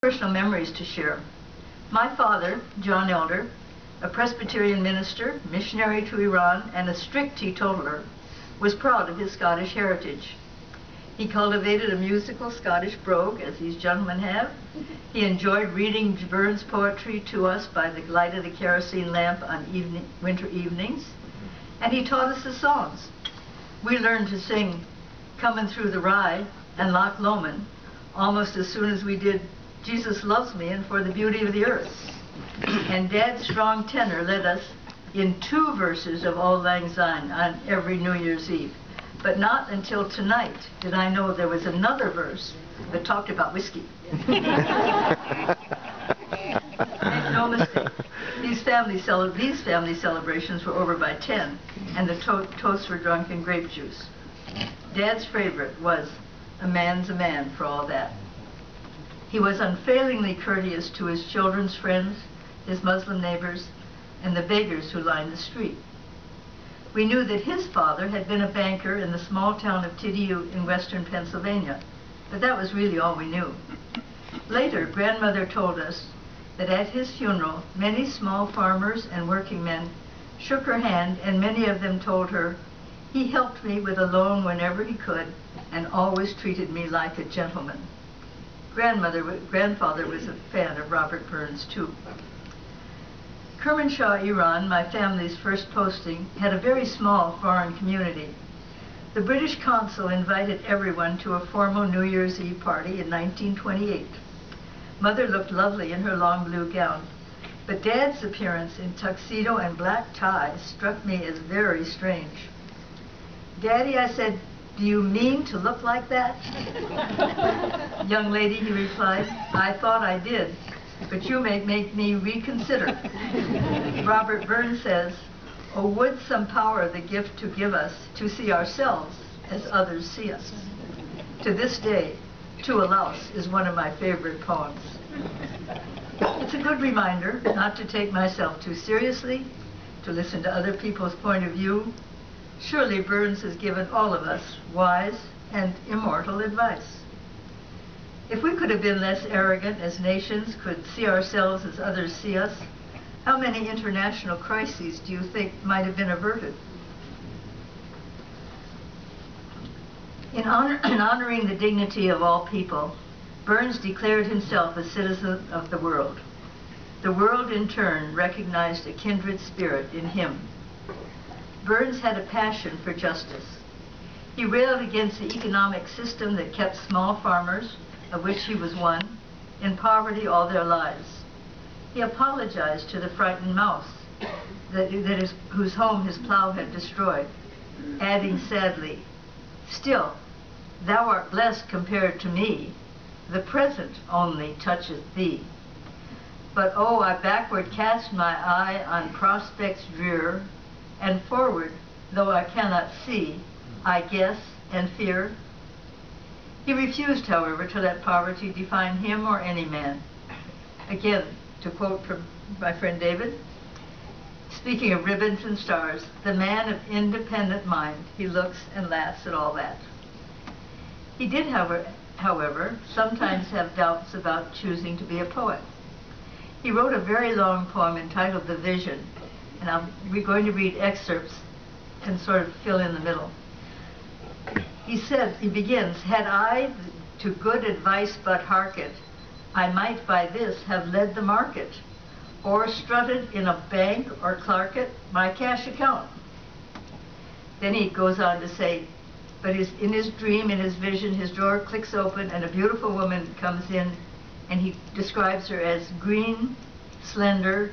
Personal memories to share. My father, John Elder, a Presbyterian minister, missionary to Iran, and a strict teetotaler, was proud of his Scottish heritage. He cultivated a musical Scottish brogue, as these gentlemen have. He enjoyed reading Burns' poetry to us by the light of the kerosene lamp on winter evenings, and he taught us the songs. We learned to sing "Comin' Through the Rye" and "Loch Lomond" almost as soon as we did "Jesus Loves Me" and "For the Beauty of the Earth." And Dad's strong tenor led us in 2 verses of Auld Lang Syne on every New Year's Eve. But not until tonight did I know there was another verse that talked about whiskey. Make no mistake, these family celebrations were over by 10, and the toasts were drunk in grape juice. Dad's favorite was "A man's a man for all that." He was unfailingly courteous to his children's friends, his Muslim neighbors, and the beggars who lined the street. We knew that his father had been a banker in the small town of Tidiu in western Pennsylvania, but that was really all we knew. Later, grandmother told us that at his funeral, many small farmers and working men shook her hand, and many of them told her, "He helped me with a loan whenever he could and always treated me like a gentleman." Grandfather was a fan of Rabbie Burns, too. Kermanshah, Iran, my family's first posting, had a very small foreign community. The British consul invited everyone to a formal New Year's Eve party in 1928. Mother looked lovely in her long blue gown, but Dad's appearance in tuxedo and black tie struck me as very strange. "Daddy," I said, "do you mean to look like that?" "Young lady," he replied, "I thought I did, but you may make me reconsider." Rabbie Burns says, "Oh, would some power the gift to give us to see ourselves as others see us." To this day, "To a Louse" is one of my favorite poems. It's a good reminder not to take myself too seriously, to listen to other people's point of view. Surely Burns has given all of us wise and immortal advice. If we could have been less arrogant as nations, could see ourselves as others see us, how many international crises do you think might have been averted? In honoring the dignity of all people, Burns declared himself a citizen of the world. The world, in turn, recognized a kindred spirit in him. Burns had a passion for justice. He railed against the economic system that kept small farmers, of which he was one, in poverty all their lives. He apologized to the frightened mouse whose home his plow had destroyed, adding sadly, "Still, thou art blessed compared to me. The present only toucheth thee. But oh, I backward cast my eye on prospects drear, and forward, though I cannot see, I guess and fear." He refused, however, to let poverty define him or any man. Again, to quote from my friend David, speaking of ribbons and stars, "The man of independent mind, he looks and laughs at all that." He did, however, sometimes have doubts about choosing to be a poet. He wrote a very long poem entitled "The Vision," and we're going to read excerpts and sort of fill in the middle. He begins, "Had I to good advice but hearkened, I might by this have led the market, or strutted in a bank or clerked my cash account." Then he goes on to say, but in his dream, in his vision, his door clicks open and a beautiful woman comes in, and he describes her as green, slender,